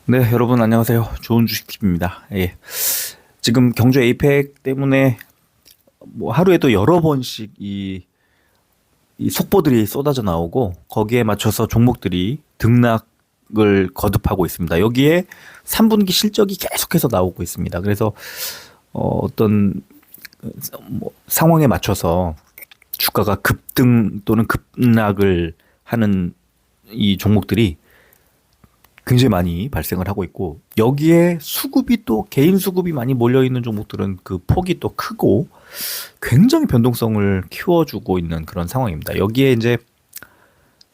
네, 여러분 안녕하세요. 좋은 주식팁입니다. 예. 지금 경주 에이펙 때문에 뭐 하루에도 여러 번씩 이 속보들이 쏟아져 나오고 거기에 맞춰서 종목들이 등락을 거듭하고 있습니다. 여기에 3분기 실적이 계속해서 나오고 있습니다. 그래서 어떤 뭐 상황에 맞춰서 주가가 급등 또는 급락을 하는 이 종목들이 굉장히 많이 발생을 하고 있고, 여기에 수급이 또 개인 수급이 많이 몰려 있는 종목들은 그 폭이 또 크고 굉장히 변동성을 키워주고 있는 그런 상황입니다. 여기에 이제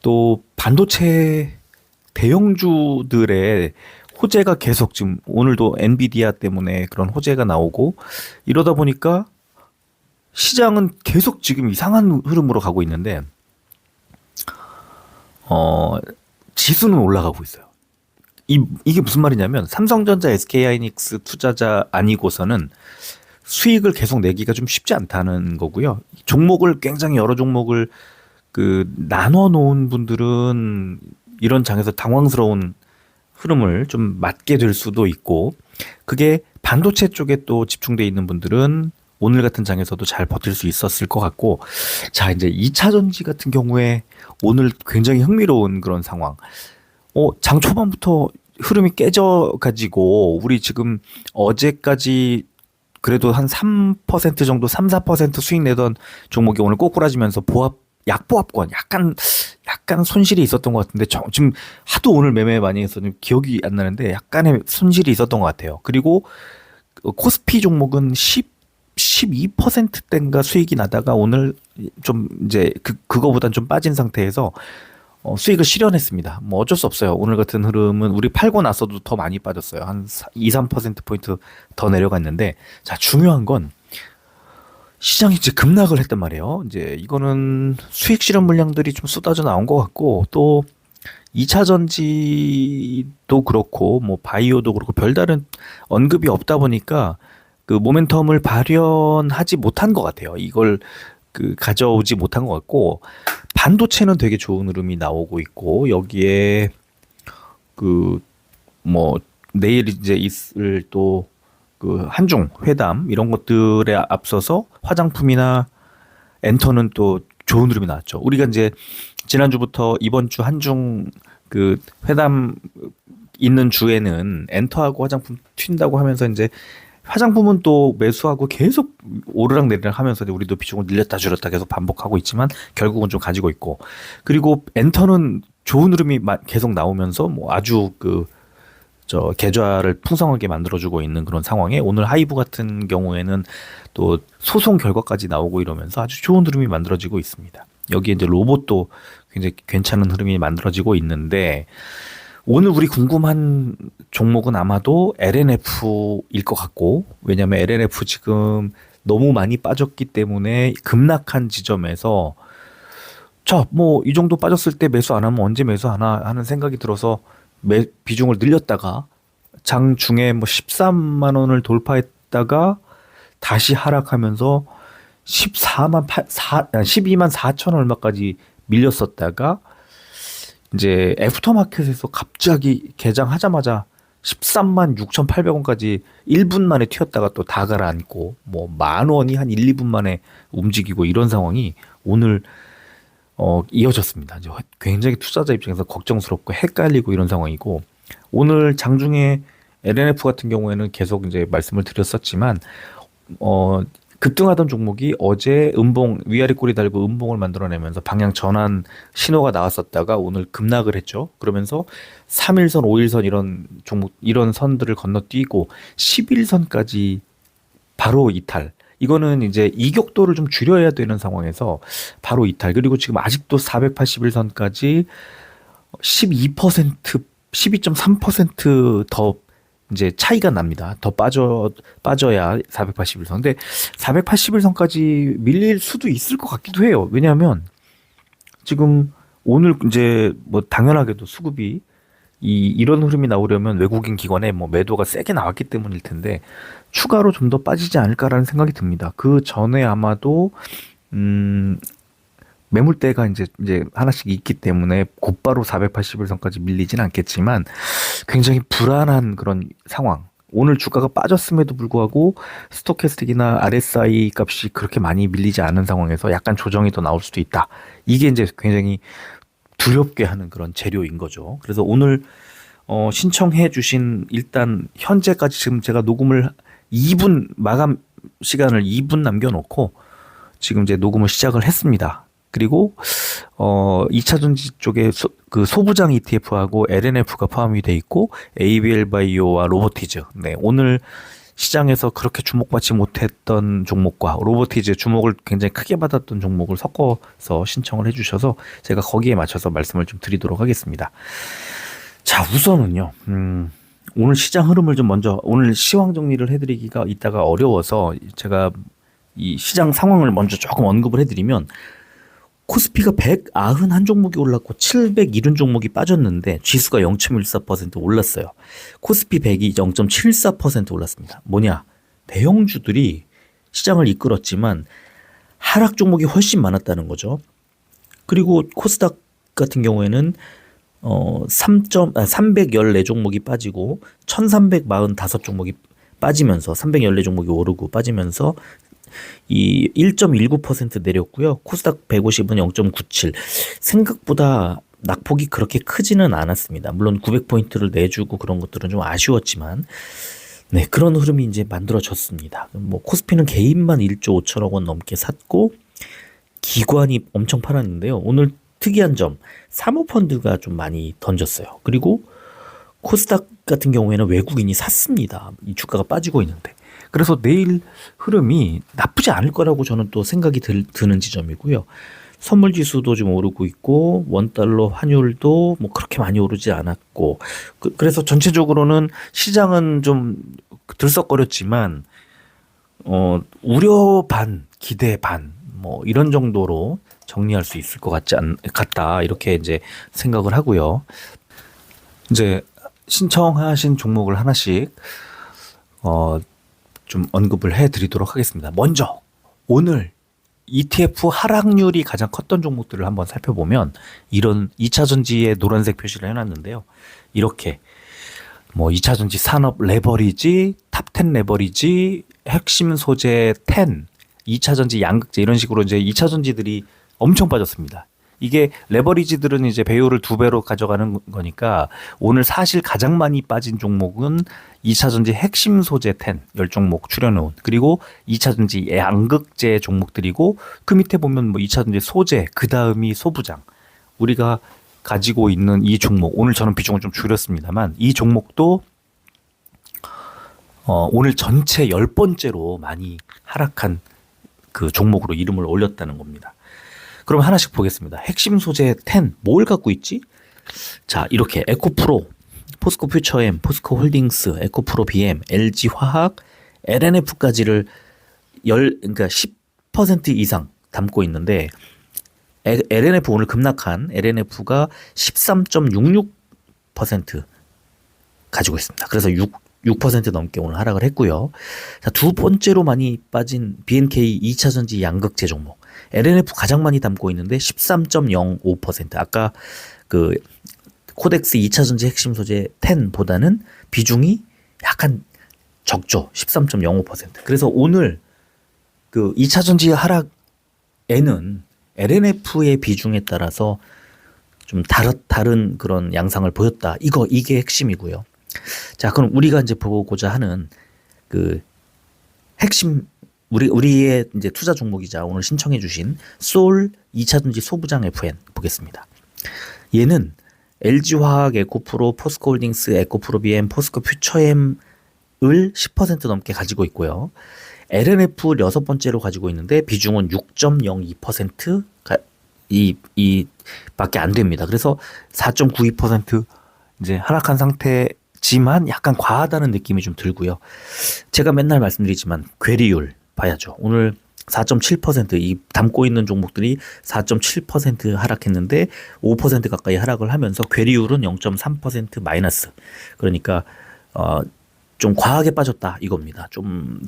또 반도체 대형주들의 호재가 계속 지금 오늘도 엔비디아 때문에 그런 호재가 나오고 이러다 보니까 시장은 계속 지금 이상한 흐름으로 가고 있는데 어 지수는 올라가고 있어요. 이게 무슨 말이냐면 삼성전자, SK하이닉스 투자자 아니고서는 수익을 계속 내기가 좀 쉽지 않다는 거고요. 종목을 굉장히 여러 종목을 나눠 놓은 분들은 이런 장에서 당황스러운 흐름을 좀 맞게 될 수도 있고, 그게 반도체 쪽에 또 집중돼 있는 분들은 오늘 같은 장에서도 잘 버틸 수 있었을 것 같고, 자, 이제 2차 전지 같은 경우에 오늘 굉장히 흥미로운 그런 상황. 장 초반부터 흐름이 깨져가지고, 우리 지금 어제까지 그래도 한 3% 정도, 3, 4% 수익 내던 종목이 오늘 꼬꾸라지면서 약보합권, 약간 손실이 있었던 것 같은데, 지금 하도 오늘 매매 많이 해서 좀 기억이 안 나는데, 약간의 손실이 있었던 것 같아요. 그리고 코스피 종목은 12%대인가 수익이 나다가 오늘 좀 이제 그거보단 좀 빠진 상태에서 수익을 실현했습니다. 뭐 어쩔 수 없어요. 오늘 같은 흐름은 우리 팔고 나서도 더 많이 빠졌어요. 한 2, 3%포인트 더 내려갔는데, 자, 중요한 건 시장이 이제 급락을 했단 말이에요. 이제 이거는 수익 실현 물량들이 좀 쏟아져 나온 것 같고, 또 2차 전지도 그렇고, 뭐 바이오도 그렇고, 별다른 언급이 없다 보니까 그 모멘텀을 발현하지 못한 것 같아요. 이걸 가져오지 못한 것 같고, 반도체는 되게 좋은 흐름이 나오고 있고, 여기에 뭐 내일 이제 있을 또 한중 회담 이런 것들에 앞서서 화장품이나 엔터는 또 좋은 흐름이 나왔죠. 우리가 이제 지난주부터 이번 주 한중 회담 있는 주에는 엔터하고 화장품 튄다고 하면서 이제 화장품은 또 매수하고 계속 오르락 내리락 하면서 우리도 비중을 늘렸다 줄였다 계속 반복하고 있지만 결국은 좀 가지고 있고, 그리고 엔터는 좋은 흐름이 계속 나오면서 뭐 아주 계좌를 풍성하게 만들어주고 있는 그런 상황에, 오늘 하이브 같은 경우에는 또 소송 결과까지 나오고 이러면서 아주 좋은 흐름이 만들어지고 있습니다. 여기에 이제 로봇도 굉장히 괜찮은 흐름이 만들어지고 있는데, 오늘 우리 궁금한 종목은 아마도 LNF일 것 같고, 왜냐면 LNF 지금 너무 많이 빠졌기 때문에 급락한 지점에서, 자, 뭐 이 정도 빠졌을 때 매수 안 하면 언제 매수하나 하는 생각이 들어서 비중을 늘렸다가 장 중에 뭐 13만 원을 돌파했다가 다시 하락하면서 12만 4천 얼마까지 밀렸었다가 이제 애프터마켓에서 갑자기 개장하자마자 13만 6,800원까지 1분 만에 튀었다가 또 다 가라앉고, 뭐 10,000원이 한 1, 2분 만에 움직이고 이런 상황이 오늘 이어졌습니다. 이제 굉장히 투자자 입장에서 걱정스럽고 헷갈리고 이런 상황이고, 오늘 장중에 LNF 같은 경우에는 계속 이제 말씀을 드렸었지만 급등하던 종목이 어제 위아래 꼬리 달고 음봉을 만들어내면서 방향 전환 신호가 나왔었다가 오늘 급락을 했죠. 그러면서 3일선, 5일선 이런 종목, 이런 선들을 건너뛰고 11선까지 바로 이탈. 이거는 이제 이격도를 좀 줄여야 되는 상황에서 바로 이탈. 그리고 지금 아직도 481선까지 12%, 12.3%더 이제 차이가 납니다. 더 빠져야 481선. 근데 481선까지 밀릴 수도 있을 것 같기도 해요. 왜냐하면 지금 오늘 이제 뭐 당연하게도 수급이 이런 흐름이 나오려면 외국인 기관에 뭐 매도가 세게 나왔기 때문일 텐데, 추가로 좀 더 빠지지 않을까라는 생각이 듭니다. 그 전에 아마도 매물대가 이제 하나씩 있기 때문에 곧바로 480일선까지 밀리진 않겠지만 굉장히 불안한 그런 상황. 오늘 주가가 빠졌음에도 불구하고 스토캐스틱이나 RSI 값이 그렇게 많이 밀리지 않은 상황에서 약간 조정이 더 나올 수도 있다. 이게 이제 굉장히 두렵게 하는 그런 재료인 거죠. 그래서 오늘 신청해 주신 일단 현재까지 지금 제가 녹음을 2분 마감 시간을 2분 남겨놓고 지금 이제 녹음을 시작을 했습니다. 그리고 2차전지 쪽에 그 소부장 ETF하고 LNF가 포함이 돼 있고 ABL 바이오와 로보티즈. 네, 오늘 시장에서 그렇게 주목받지 못했던 종목과 로보티즈 주목을 굉장히 크게 받았던 종목을 섞어서 신청을 해주셔서 제가 거기에 맞춰서 말씀을 좀 드리도록 하겠습니다. 자, 우선은요. 오늘 시장 흐름을 좀 먼저 오늘 시황 정리를 해드리기가 이따가 어려워서 제가 이 시장 상황을 먼저 조금 언급을 해드리면 코스피가 191 종목이 올랐고 770 종목이 빠졌는데 지수가 0.14% 올랐어요. 코스피 100이 0.74% 올랐습니다. 뭐냐? 대형주들이 시장을 이끌었지만 하락 종목이 훨씬 많았다는 거죠. 그리고 코스닥 같은 경우에는 314 종목이 빠지고 1345 종목이 빠지면서 314 종목이 오르고 빠지면서 이 1.19% 내렸고요. 코스닥 150은 0.97. 생각보다 낙폭이 그렇게 크지는 않았습니다. 물론 900포인트를 내주고 그런 것들은 좀 아쉬웠지만 네, 그런 흐름이 이제 만들어졌습니다. 뭐 코스피는 개인만 1조 5천억 원 넘게 샀고 기관이 엄청 팔았는데요. 오늘 특이한 점 사모펀드가 좀 많이 던졌어요. 그리고 코스닥 같은 경우에는 외국인이 샀습니다. 이 주가가 빠지고 있는데. 그래서 내일 흐름이 나쁘지 않을 거라고 저는 또 생각이 드는 지점이고요. 선물 지수도 좀 오르고 있고 원달러 환율도 뭐 그렇게 많이 오르지 않았고 그래서 전체적으로는 시장은 좀 들썩거렸지만 우려 반 기대 반 뭐 이런 정도로 정리할 수 있을 것 같다 이렇게 이제 생각을 하고요. 이제 신청하신 종목을 하나씩 좀 언급을 해드리도록 하겠습니다. 먼저 오늘 ETF 하락률이 가장 컸던 종목들을 한번 살펴보면 이런 2차전지에 노란색 표시를 해놨는데요. 이렇게 뭐 2차전지 산업 레버리지, 탑10 레버리지, 핵심 소재 10, 2차전지 양극재 이런 식으로 이제 2차전지들이 엄청 빠졌습니다. 이게 레버리지들은 이제 배율을 2배로 가져가는 거니까 오늘 사실 가장 많이 빠진 종목은 2차전지 핵심 소재 10종목 추려놓은 그리고 2차전지 양극재 종목들이고 그 밑에 보면 뭐 2차전지 소재 그 다음이 소부장 우리가 가지고 있는 이 종목 오늘 저는 비중을 좀 줄였습니다만 이 종목도 오늘 전체 10번째로 많이 하락한 그 종목으로 이름을 올렸다는 겁니다. 그럼 하나씩 보겠습니다. 핵심 소재 10, 뭘 갖고 있지? 자, 이렇게 에코프로, 포스코 퓨처엠, 포스코 홀딩스, 에코프로 BM, LG화학, LNF까지를 그러니까 10% 이상 담고 있는데 LNF 오늘 급락한 LNF가 13.66% 가지고 있습니다. 그래서 6% 넘게 오늘 하락을 했고요. 자, 두 번째로 많이 빠진 BNK 2차전지 양극재 종목. LNF 가장 많이 담고 있는데 13.05%. 아까 그 코덱스 2차전지 핵심 소재 10보다는 비중이 약간 적죠. 13.05%. 그래서 오늘 그 2차전지 하락에는 LNF의 비중에 따라서 좀 다른 그런 양상을 보였다. 이게 핵심이고요. 자, 그럼 우리가 이제 보고자 하는 그 핵심 우리의 이제 투자 종목이자 오늘 신청해 주신 솔 2차전지 소부장 FN 보겠습니다. 얘는 LG화학, 에코프로, 포스코홀딩스, 에코프로 BM, 포스코 퓨처엠을 10% 넘게 가지고 있고요. LNF 여섯 번째로 가지고 있는데 비중은 6.02% 이 밖에 안 됩니다. 그래서 4.92% 이제 하락한 상태지만 약간 과하다는 느낌이 좀 들고요. 제가 맨날 말씀드리지만 괴리율 봐야죠. 오늘 4.7% 담고 있는 종목들이 4.7% 하락했는데 5% 가까이 하락을 하면서 괴리율은 0.3% 마이너스. 그러니까 좀 과하게 빠졌다 이겁니다. 좀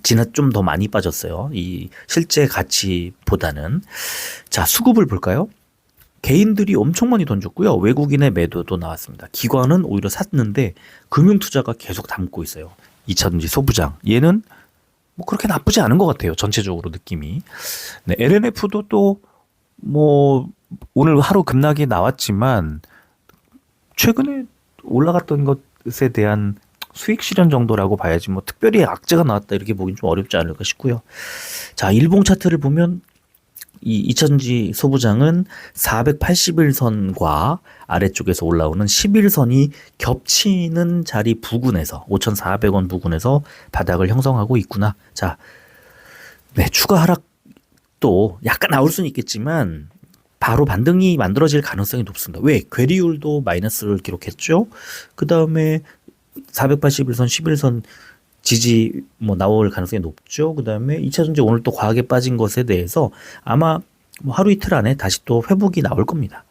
더 많이 빠졌어요. 이 실제 가치보다는. 자, 수급을 볼까요? 개인들이 엄청 많이 던졌고요. 외국인의 매도도 나왔습니다. 기관은 오히려 샀는데 금융투자가 계속 담고 있어요. 이차전지 소부장. 얘는 뭐 그렇게 나쁘지 않은 것 같아요. 전체적으로 느낌이. 네, LNF도 또 뭐 오늘 하루 급락이 나왔지만 최근에 올라갔던 것에 대한 수익 실현 정도라고 봐야지 뭐 특별히 악재가 나왔다 이렇게 보긴 좀 어렵지 않을까 싶고요. 자, 일봉 차트를 보면 이 이천지 소부장은 481선과 아래쪽에서 올라오는 11선이 겹치는 자리 부근에서 5,400원 부근에서 바닥을 형성하고 있구나. 자, 네, 추가 하락도 약간 나올 수는 있겠지만 바로 반등이 만들어질 가능성이 높습니다. 왜? 괴리율도 마이너스를 기록했죠. 그 다음에 481선, 11선 지지 뭐 나올 가능성이 높죠. 그다음에 2차전지 오늘 또 과하게 빠진 것에 대해서 아마 뭐 하루 이틀 안에 다시 또 회복이 나올 겁니다.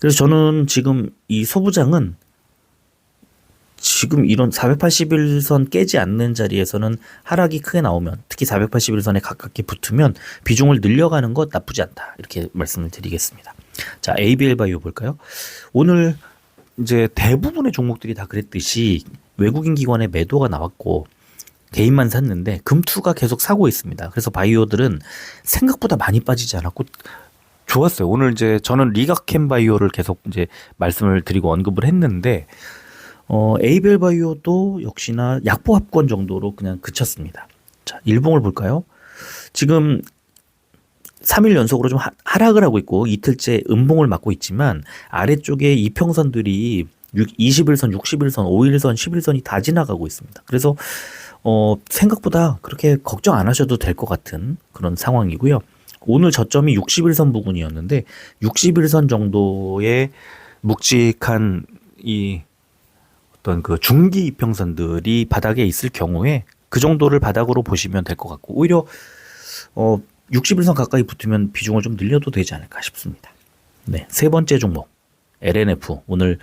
그래서 저는 지금 이 소부장은 지금 이런 481선 깨지 않는 자리에서는 하락이 크게 나오면 특히 481선에 가깝게 붙으면 비중을 늘려가는 것 나쁘지 않다. 이렇게 말씀을 드리겠습니다. 자, ABL 바이오 볼까요? 오늘 이제 대부분의 종목들이 다 그랬듯이 외국인 기관의 매도가 나왔고 개인만 샀는데 금투가 계속 사고 있습니다. 그래서 바이오들은 생각보다 많이 빠지지 않았고 좋았어요. 오늘 이제 저는 리가캠 바이오를 계속 이제 말씀을 드리고 언급을 했는데 에이벨 바이오도 역시나 약보합권 정도로 그냥 그쳤습니다. 자, 일봉을 볼까요? 지금 3일 연속으로 좀 하락을 하고 있고 이틀째 음봉을 맞고 있지만 아래쪽에 이평선들이 21선, 61선, 5일선, 11선이 다 지나가고 있습니다. 그래서 생각보다 그렇게 걱정 안 하셔도 될 것 같은 그런 상황이고요. 오늘 저점이 61선 부근이었는데 61선 정도의 묵직한 이 어떤 그 중기 이평선들이 바닥에 있을 경우에 그 정도를 바닥으로 보시면 될 것 같고 오히려 61선 가까이 붙으면 비중을 좀 늘려도 되지 않을까 싶습니다. 네, 세 번째 종목 LNF 오늘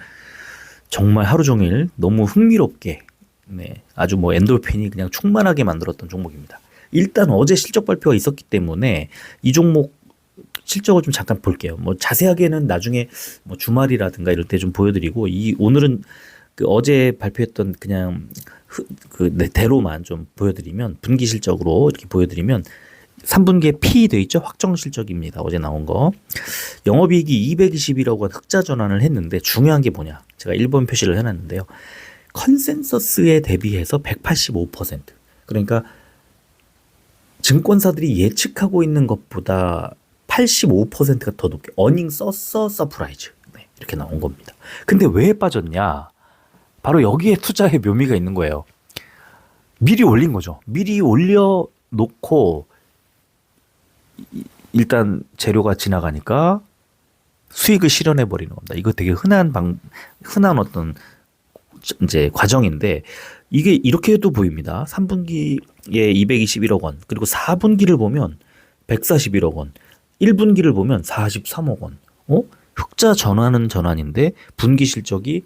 정말 하루 종일 너무 흥미롭게 네, 아주 뭐 엔돌핀이 그냥 충만하게 만들었던 종목입니다. 일단 어제 실적 발표가 있었기 때문에 이 종목 실적을 좀 잠깐 볼게요. 뭐 자세하게는 나중에 뭐 주말이라든가 이럴 때 좀 보여드리고 오늘은 그 어제 발표했던 그냥 대로만 좀 보여드리면 분기 실적으로 이렇게 보여드리면 3분기에 P 돼 있죠? 확정 실적입니다. 어제 나온 거. 영업이익이 221억 원 흑자 전환을 했는데 중요한 게 뭐냐? 제가 1번 표시를 해놨는데요. 컨센서스에 대비해서 185%. 그러니까 증권사들이 예측하고 있는 것보다 85%가 더 높게 어닝 썼어 서프라이즈. 네, 이렇게 나온 겁니다. 근데 왜 빠졌냐? 바로 여기에 투자의 묘미가 있는 거예요. 미리 올린 거죠. 미리 올려놓고 일단 재료가 지나가니까 수익을 실현해 버리는 겁니다. 이거 되게 흔한 어떤 이제 과정인데 이게 이렇게도 보입니다. 3분기에 221억 원, 그리고 4분기를 보면 141억 원, 1분기를 보면 43억 원. 흑자 전환인데 분기 실적이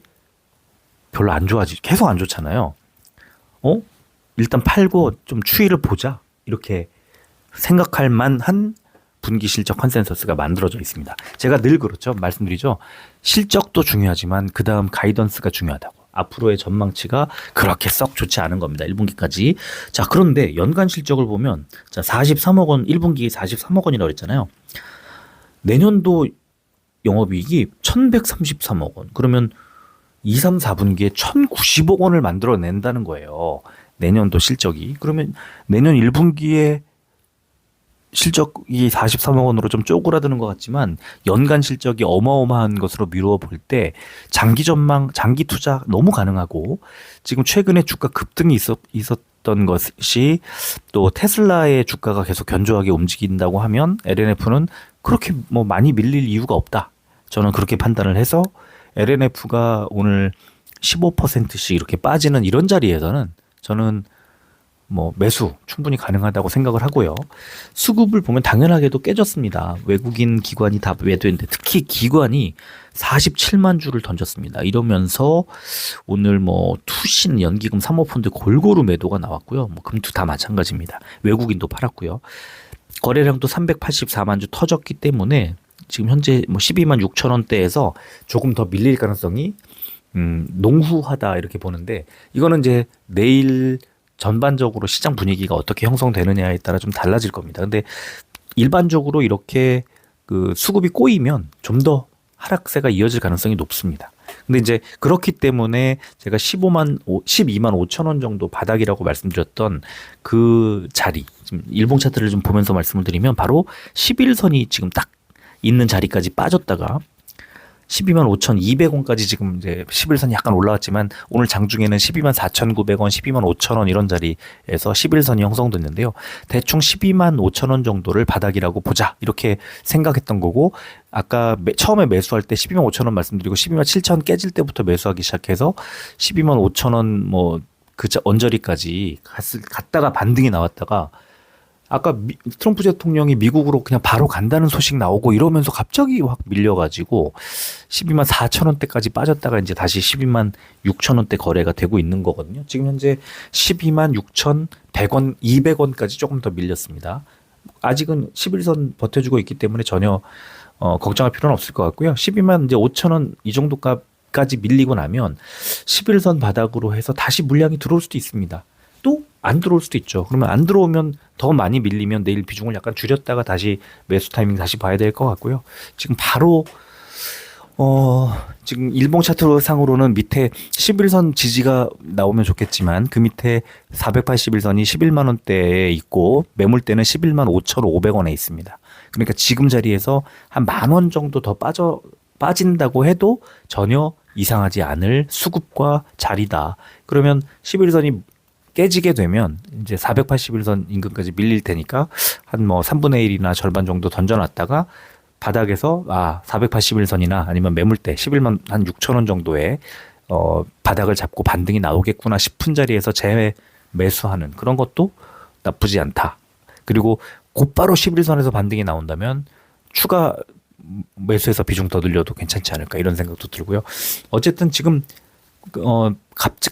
별로 계속 안 좋잖아요. 일단 팔고 좀 추이를 보자. 이렇게 생각할 만한 분기 실적 컨센서스가 만들어져 있습니다. 제가 늘 그렇죠. 말씀드리죠. 실적도 중요하지만 그 다음 가이던스가 중요하다고. 앞으로의 전망치가 그렇게 썩 좋지 않은 겁니다. 1분기까지. 자, 그런데 연간 실적을 보면 자 43억 원, 1분기에 43억 원이라고 했잖아요. 내년도 영업이익이 1133억 원. 그러면 2, 3, 4분기에 1090억 원을 만들어낸다는 거예요. 내년도 실적이. 그러면 내년 1분기에 실적이 43억 원으로 좀 쪼그라드는 것 같지만 연간 실적이 어마어마한 것으로 미루어 볼 때 장기 전망, 장기 투자 너무 가능하고 지금 최근에 주가 급등이 있었던 것이 또 테슬라의 주가가 계속 견조하게 움직인다고 하면 LNF는 그렇게 뭐 많이 밀릴 이유가 없다. 저는 그렇게 판단을 해서 LNF가 오늘 15%씩 이렇게 빠지는 이런 자리에서는 저는 뭐 매수 충분히 가능하다고 생각을 하고요. 수급을 보면 당연하게도 깨졌습니다. 외국인 기관이 다 매도했는데 특히 기관이 47만 주를 던졌습니다. 이러면서 오늘 뭐 투신, 연기금, 사모펀드 골고루 매도가 나왔고요. 뭐 금투 다 마찬가지입니다. 외국인도 팔았고요. 거래량도 384만 주 터졌기 때문에 지금 현재 뭐 12만 6천 원대에서 조금 더 밀릴 가능성이 농후하다 이렇게 보는데, 이거는 이제 내일 전반적으로 시장 분위기가 어떻게 형성되느냐에 따라 좀 달라질 겁니다. 근데 일반적으로 이렇게 그 수급이 꼬이면 좀 더 하락세가 이어질 가능성이 높습니다. 근데 이제 그렇기 때문에 제가 12만 5천 원 정도 바닥이라고 말씀드렸던 그 자리, 지금 일봉 차트를 좀 보면서 말씀을 드리면 바로 11선이 지금 딱 있는 자리까지 빠졌다가 12만 5,200원까지 지금 이제 11선 약간 올라왔지만 오늘 장중에는 12만 4,900원, 12만 5천 원 이런 자리에서 11선이 형성됐는데요. 대충 12만 5천 원 정도를 바닥이라고 보자 이렇게 생각했던 거고, 아까 처음에 매수할 때 12만 5천 원 말씀드리고 12만 7천 깨질 때부터 매수하기 시작해서 12만 5천 원 뭐 그 언저리까지 갔다가 반등이 나왔다가 아까 트럼프 대통령이 미국으로 그냥 바로 간다는 소식 나오고 이러면서 갑자기 확 밀려가지고 12만 4천 원대까지 빠졌다가 이제 다시 12만 6천 원대 거래가 되고 있는 거거든요. 지금 현재 12만 6천 100원, 200원까지 조금 더 밀렸습니다. 아직은 11선 버텨주고 있기 때문에 전혀 걱정할 필요는 없을 것 같고요. 12만 이제 5천 원 이 정도 값까지 밀리고 나면 11선 바닥으로 해서 다시 물량이 들어올 수도 있습니다. 또 안 들어올 수도 있죠. 그러면 안 들어오면 더 많이 밀리면 내일 비중을 약간 줄였다가 다시 매수 타이밍 다시 봐야 될 것 같고요. 지금 바로 지금 일봉 차트 상으로는 밑에 11선 지지가 나오면 좋겠지만 그 밑에 481선이 11만 원대에 있고 매물대는 11만 5,500원에 있습니다. 그러니까 지금 자리에서 한 10,000원 정도 더 빠진다고 해도 전혀 이상하지 않을 수급과 자리다. 그러면 11선이 깨지게 되면 이제 481선 인근까지 밀릴 테니까 한 뭐 3분의 1이나 절반 정도 던져놨다가 바닥에서 481선이나 아니면 매물대 11만 한 6천 원 정도의 바닥을 잡고 반등이 나오겠구나 싶은 자리에서 재매수하는 그런 것도 나쁘지 않다. 그리고 곧바로 11선에서 반등이 나온다면 추가 매수해서 비중 더 늘려도 괜찮지 않을까 이런 생각도 들고요. 어쨌든 지금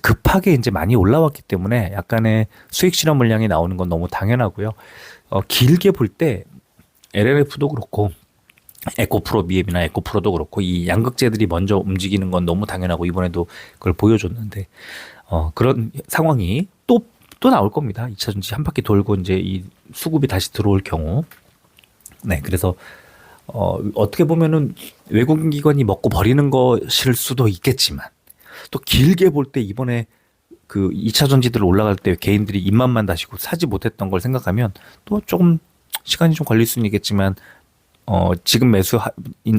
급하게 이제 많이 올라왔기 때문에 약간의 수익 실현 물량이 나오는 건 너무 당연하고요. 길게 볼 때 LLF도 그렇고 에코프로 미앱이나 에코프로도 그렇고 이 양극재들이 먼저 움직이는 건 너무 당연하고 이번에도 그걸 보여줬는데 그런 상황이 또 나올 겁니다. 2차 전지 한 바퀴 돌고 이제 이 수급이 다시 들어올 경우. 네, 그래서 어떻게 보면은 외국인 기관이 먹고 버리는 것일 수도 있겠지만 또 길게 볼 때 이번에 그 2차 전지들 올라갈 때 개인들이 입맛만 다시고 사지 못했던 걸 생각하면 또 조금 시간이 좀 걸릴 수는 있겠지만 지금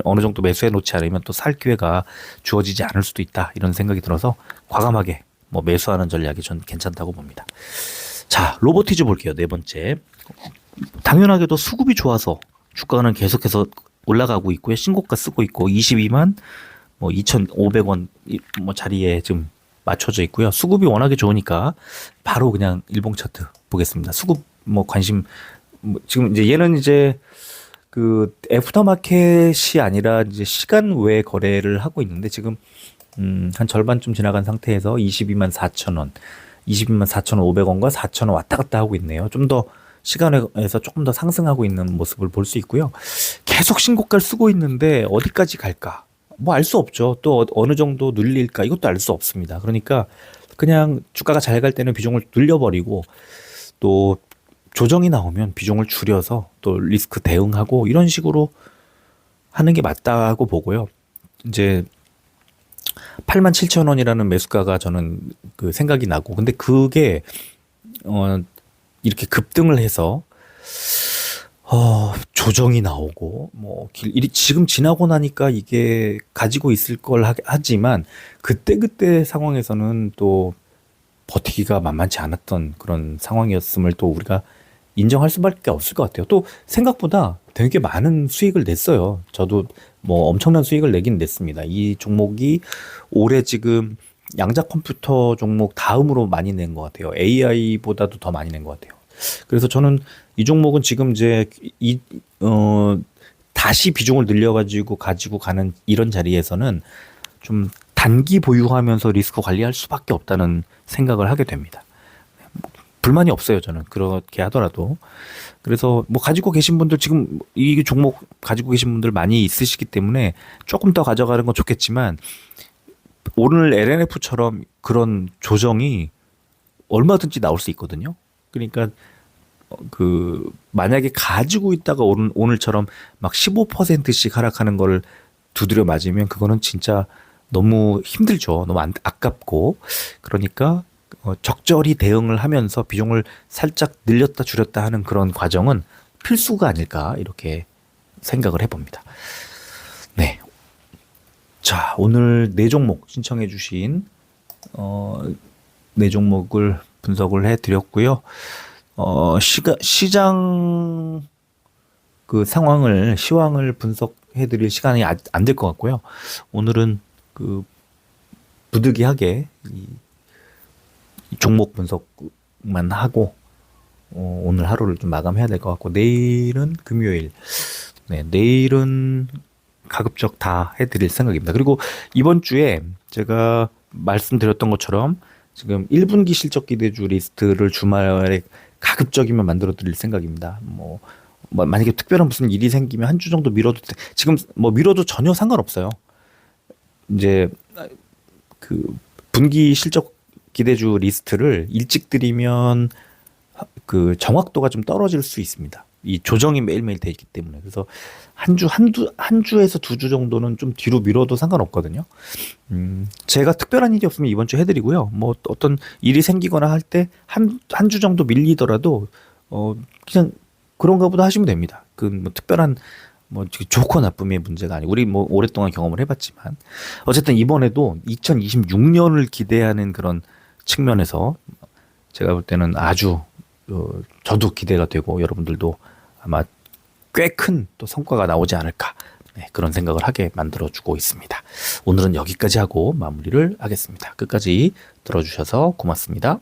어느 정도 매수해 놓지 않으면 또 살 기회가 주어지지 않을 수도 있다 이런 생각이 들어서 과감하게 뭐 매수하는 전략이 전 괜찮다고 봅니다. 자, 로보티즈 볼게요. 네 번째. 당연하게도 수급이 좋아서 주가는 계속해서 올라가고 있고요. 신고가 쓰고 있고 22만 뭐 2,500원 뭐 자리에 좀 맞춰져 있고요. 수급이 워낙에 좋으니까 바로 그냥 일봉 차트 보겠습니다. 수급 뭐 관심 지금 이제 얘는 이제 그 애프터마켓이 아니라 이제 시간 외 거래를 하고 있는데 지금 한 절반쯤 지나간 상태에서 22만 4천 원, 22만 4,500원과 4,000원 왔다 갔다 하고 있네요. 좀 더 시간에서 조금 더 상승하고 있는 모습을 볼 수 있고요. 계속 신고가를 쓰고 있는데 어디까지 갈까? 뭐 알 수 없죠. 또 어느 정도 눌릴까? 이것도 알 수 없습니다. 그러니까 그냥 주가가 잘 갈 때는 비중을 늘려버리고 또 조정이 나오면 비중을 줄여서 또 리스크 대응하고 이런 식으로 하는 게 맞다고 보고요. 이제 87,000원이라는 매수가가 저는 그 생각이 나고 근데 그게 이렇게 급등을 해서 조정이 나오고 뭐 지금 지나고 나니까 이게 가지고 있을 걸 하지만 그때 상황에서는 또 버티기가 만만치 않았던 그런 상황이었음을 또 우리가 인정할 수밖에 없을 것 같아요. 또 생각보다 되게 많은 수익을 냈어요. 저도 뭐 엄청난 수익을 내긴 냈습니다. 이 종목이 올해 지금 양자 컴퓨터 종목 다음으로 많이 낸 것 같아요. AI보다도 더 많이 낸 것 같아요. 그래서 저는 이 종목은 지금 이제 다시 비중을 늘려가지고 가지고 가는 이런 자리에서는 좀 단기 보유하면서 리스크 관리할 수밖에 없다는 생각을 하게 됩니다. 불만이 없어요, 저는 그렇게 하더라도. 그래서 뭐 가지고 계신 분들 지금 이 종목 가지고 계신 분들 많이 있으시기 때문에 조금 더 가져가는 건 좋겠지만 오늘 LNF처럼 그런 조정이 얼마든지 나올 수 있거든요. 그러니까 그 만약에 가지고 있다가 오늘처럼 막 15%씩 하락하는 걸 두드려 맞으면 그거는 진짜 너무 힘들죠. 너무 아깝고. 그러니까 적절히 대응을 하면서 비중을 살짝 늘렸다 줄였다 하는 그런 과정은 필수가 아닐까 이렇게 생각을 해봅니다. 네. 자, 오늘 네 종목 신청해 주신 네 종목을 분석을 해드렸고요. 시장 그 시황을 분석해드릴 시간이 안 될 것 같고요. 오늘은 그 부득이하게 이 종목 분석만 하고 오늘 하루를 좀 마감해야 될 것 같고 내일은 금요일. 네, 내일은 가급적 다 해드릴 생각입니다. 그리고 이번 주에 제가 말씀드렸던 것처럼 지금 1분기 실적 기대주 리스트를 주말에 가급적이면 만들어 드릴 생각입니다. 뭐 만약에 특별한 무슨 일이 생기면 한 주 정도 미뤄도 지금 뭐 미뤄도 전혀 상관없어요. 이제 그 분기 실적 기대주 리스트를 일찍 드리면 그 정확도가 좀 떨어질 수 있습니다. 이 조정이 매일매일 돼 있기 때문에. 그래서 한 주에서 두 주 정도는 좀 뒤로 미뤄도 상관없거든요. 제가 특별한 일이 없으면 이번 주 해드리고요. 뭐 어떤 일이 생기거나 할 때 한 주 정도 밀리더라도 그냥 그런가 보다 하시면 됩니다. 그 뭐 특별한 뭐 좋고 나쁨의 문제가 아니고 우리 뭐 오랫동안 경험을 해봤지만 어쨌든 이번에도 2026년을 기대하는 그런 측면에서 제가 볼 때는 아주 저도 기대가 되고 여러분들도 아마 꽤 큰 또 성과가 나오지 않을까 네, 그런 생각을 하게 만들어주고 있습니다. 오늘은 여기까지 하고 마무리를 하겠습니다. 끝까지 들어주셔서 고맙습니다.